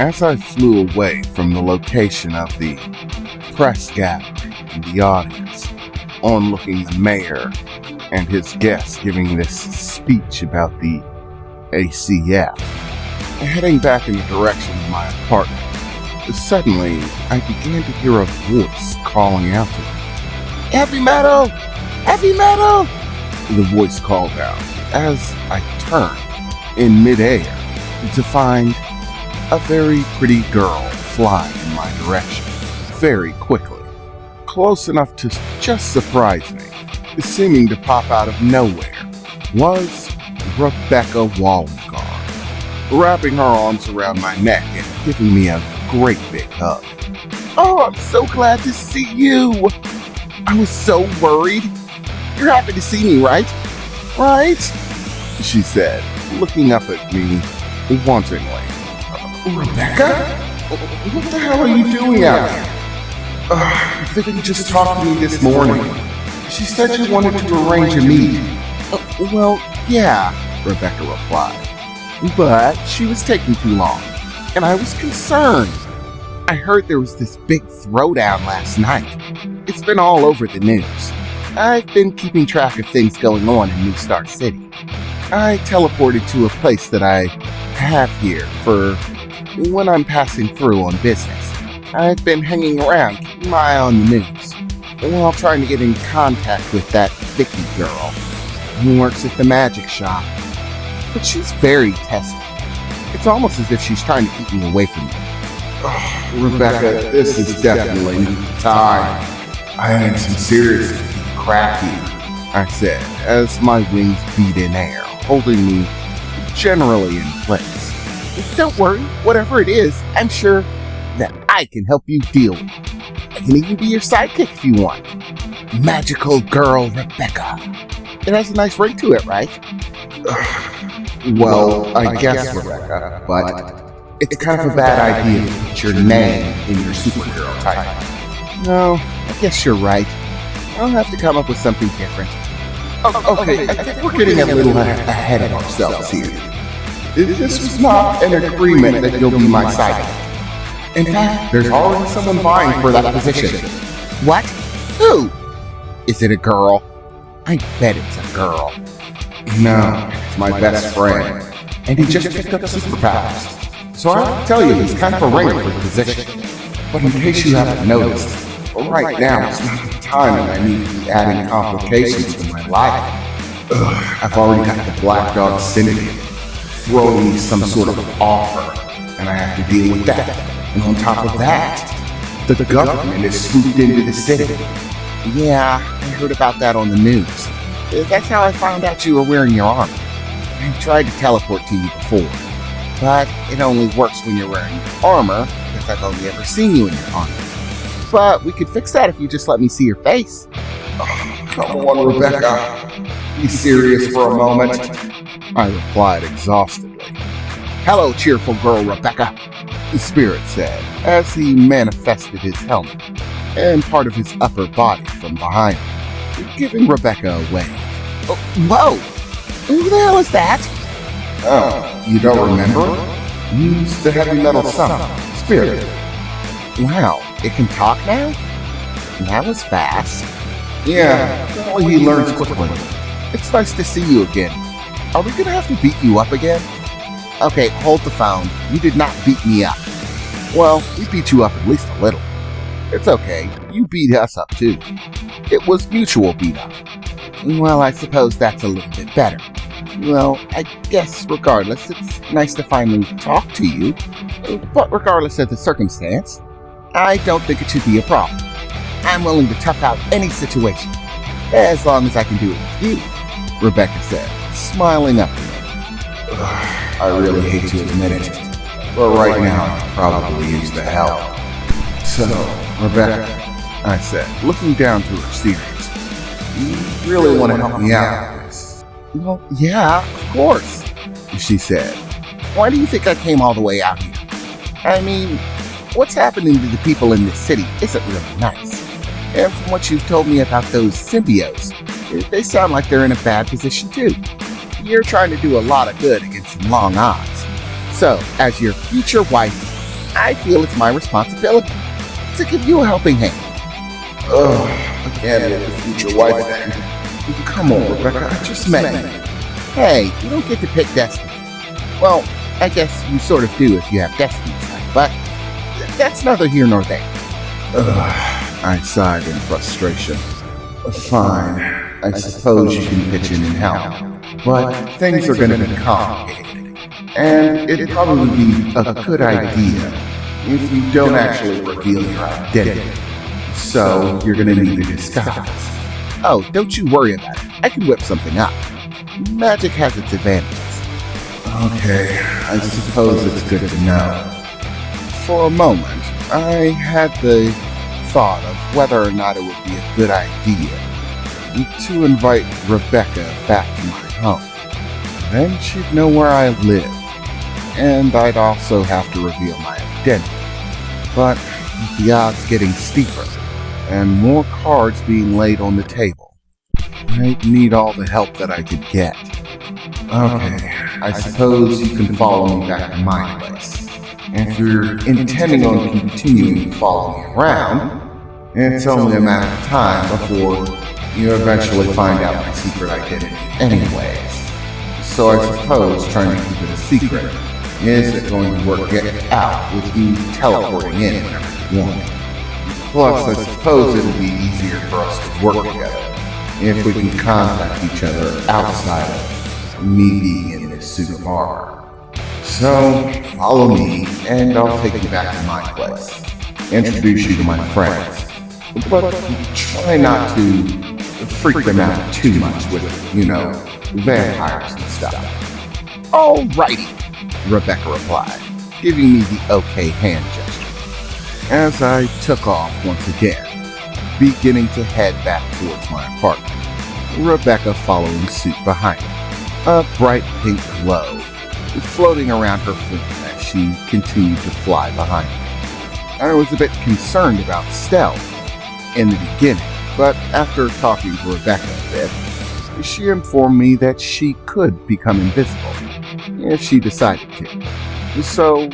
As I flew away from the location of the press gathering and the audience, onlooking the mayor and his guests giving this speech about the ACF, heading back in the direction of my apartment, suddenly I began to hear a voice calling out to me. "Heavy metal! Heavy metal!" The voice called out as I turned in midair to find a very pretty girl flying in my direction very quickly, close enough to just surprise me. Seeming to pop out of nowhere was Rebecca Wallengar, wrapping her arms around my neck and giving me a great big hug. "Oh, I'm so glad to see you. I was so worried. You're happy to see me, right? Right?" she said, looking up at me wantingly. "Rebecca? What the hell are you doing out here?" "Vicky just talked to me this morning. She said you wanted to arrange a meeting." "Well, yeah," Rebecca replied. "But she was taking too long, and I was concerned. I heard there was this big throwdown last night. It's been all over the news. I've been keeping track of things going on in New Star City. I teleported to a place that I have here for when I'm passing through on business. I've been hanging around, keeping my eye on the news, while trying to get in contact with that Vicky girl who works at the magic shop. But she's very testy. It's almost as if she's trying to keep me away from you." "Rebecca, this is definitely the time. I am some serious crap here," I said as my wings beat in air, holding me generally in place. "Don't worry, whatever it is, I'm sure that I can help you deal with it. I can even be your sidekick if you want. Magical girl Rebecca. It has a nice ring to it, right?" "Well, I guess, Rebecca, but it's kind of a bad idea to put your name in your superhero title." "No, I guess you're right. I'll have to come up with something different." Okay, I think we're getting a little ahead of ourselves here. This was not an agreement that you'll be my sidekick. In fact, there's already someone vying for that position." "What? Who? Is it a girl?" "I bet it's a girl." "No, it's my best friend, and he just picked up superpowers. So I have to tell you, he's kind of a ringer for the position. But in case you haven't noticed, right now is not the time when I need to be adding complications to my life. I've already got the Black Dog Syndicate throwing me some sort of offer, and I have to deal with that. And on top of that, the government has swooped into the city." "Yeah, I heard about that on the news. That's how I found out you were wearing your armor. I've tried to teleport to you before, but it only works when you're wearing your armor, because I've only ever seen you in your armor. But we could fix that if you just let me see your face." "Come on, Rebecca. Be serious for a moment," I replied exhaustedly. "Hello, cheerful girl Rebecca," the spirit said as he manifested his helmet and part of his upper body from behind me, giving Rebecca a wave. "Oh, whoa! Who the hell is that?" "Oh, you don't remember? Use the heavy metal summon, spirit." "Wow, it can talk now? That was fast." "Yeah, well, he learns quickly. It's nice to see you again. Are we gonna have to beat you up again?" "Okay, hold the phone. You did not beat me up." "Well, we beat you up at least a little." "It's okay. You beat us up too. It was mutual beat up." "Well, I suppose that's a little bit better. Well, I guess regardless, it's nice to finally talk to you. But regardless of the circumstance, I don't think it should be a problem. I'm willing to tough out any situation, as long as I can do it with you," Rebecca said, smiling up at me. "I really hate to admit it, but right now I could probably use the help. So, Rebecca," I said, looking down to her serious, "you really want to help me out with this?" "Well, yeah, of course," she said. "Why do you think I came all the way out here? I mean, what's happening to the people in this city isn't really nice. And from what you've told me about those symbiotes, they sound like they're in a bad position too. You're trying to do a lot of good against some long odds. So, as your future wife, I feel it's my responsibility to give you a helping hand. Oh, again with the future wife thing. Come on, Rebecca, I just met you. Hey, you don't get to pick destiny. Well, I guess you sort of do if you have destiny sight, but that's neither here nor there. I sighed in frustration. Fine, I suppose you can pitch in and help, but things are going to be complicated, and it'd probably be a good idea if you don't actually reveal your identity. So you're going to need a disguise. Oh, don't you worry about it. I can whip something up. Magic has its advantages. Okay, I suppose it's good to know. For a moment, I had the thought of whether or not it would be a good idea to invite Rebecca back to my home. Then she'd know where I live, and I'd also have to reveal my identity. But with the odds getting steeper, and more cards being laid on the table, I'd need all the help that I could get. Okay, I suppose you can follow me back to my place. If you're intending on continuing to follow me around, it's only a matter of time before you eventually find out my secret identity anyways. So I suppose trying to keep it a secret isn't going to work out with you teleporting in whenever you want. Plus, I suppose it'll be easier for us to work together if we can contact each other outside of me being in this suit of armor. So, follow me, and I'll take you back to my place. Introduce you to my friends. But try not to freak them out too much with, vampires and stuff. Alrighty, Rebecca replied, giving me the okay hand gesture, as I took off once again, beginning to head back towards my apartment, Rebecca following suit behind me, a bright pink glow floating around her form as she continued to fly behind me. I was a bit concerned about stealth in the beginning, but after talking to Rebecca a bit, she informed me that she could become invisible if she decided to. So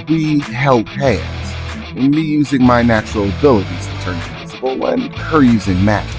we held hands, me using my natural abilities to turn invisible and her using magic.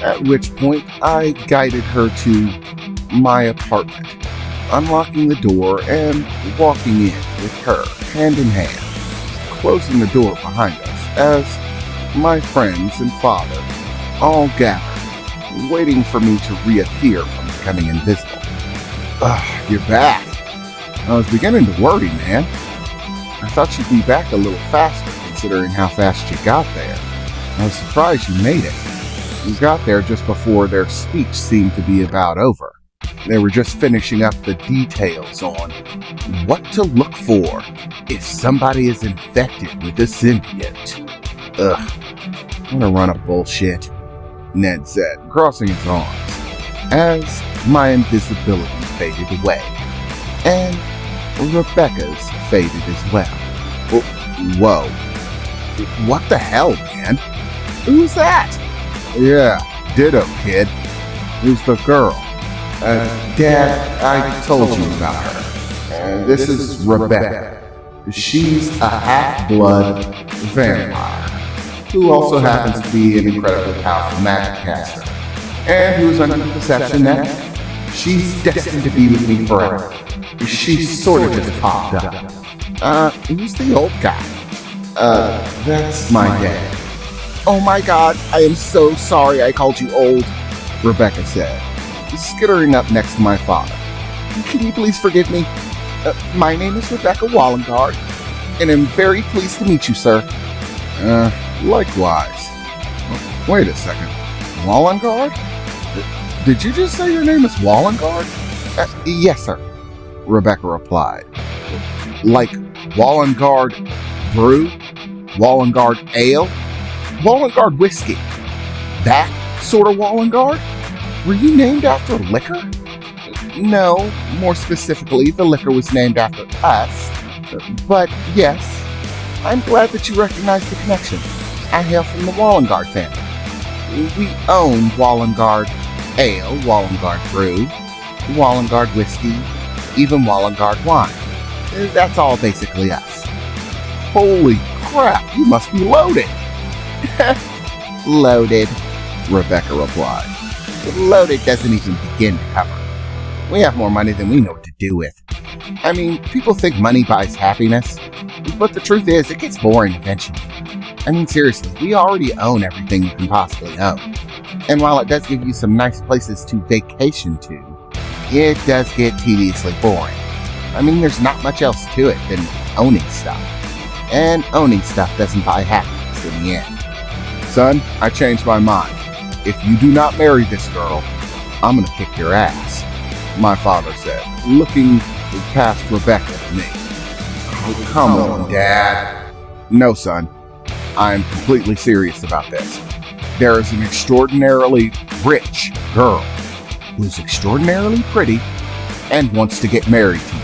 At which point I guided her to my apartment, unlocking the door and walking in with her, hand in hand, closing the door behind us as my friends and father all gathered, waiting for me to reappear from becoming invisible. You're back. I was beginning to worry, man. I thought you'd be back a little faster, considering how fast you got there. I was surprised you made it. You got there just before their speech seemed to be about over. They were just finishing up the details on what to look for if somebody is infected with the syndicate. What a run of bullshit, Ned said, crossing his arms, as my invisibility faded away, and Rebecca's faded as well. Whoa. What the hell, man? Who's that? Yeah, ditto, kid. Who's the girl? Dad, I told you about her. This is Rebecca. She's a half-blood vampire who also happens to be an incredibly powerful magic caster, and who is under the perception that she's destined to be with me forever. She sort of just popped up. Who's the old guy? That's my dad. Oh my god, I am so sorry I called you old, Rebecca said, skittering up next to my father. Can you please forgive me? My name is Rebecca Wallengard, and I'm very pleased to meet you, sir. Likewise. Wait a second. Wallengard? Did you just say your name is Wallengard? Yes, sir, Rebecca replied. Like Wallengard brew? Wallengard ale? Wallengard whiskey? That sort of Wallengard? Were you named after liquor? No, more specifically, the liquor was named after us. But yes, I'm glad that you recognize the connection. I hail from the Wallengard family. We own Wallengard Ale, Wallengard Brew, Wallengard Whiskey, even Wallengard Wine. That's all basically us. Holy crap, you must be loaded. Loaded, Rebecca replied. Loaded doesn't even begin to cover it. We have more money than we know what to do with. I mean, people think money buys happiness, but the truth is, it gets boring eventually. I mean, seriously, we already own everything you can possibly own. And while it does give you some nice places to vacation to, it does get tediously boring. I mean, there's not much else to it than owning stuff. And owning stuff doesn't buy happiness in the end. Son, I changed my mind. If you do not marry this girl, I'm gonna kick your ass, my father said, looking past Rebecca at me. Oh, come on, Dad. No, son. I am completely serious about this. There is an extraordinarily rich girl who's extraordinarily pretty and wants to get married to you.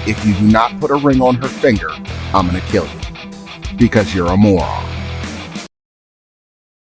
If you do not put a ring on her finger, I'm gonna kill you. Because you're a moron.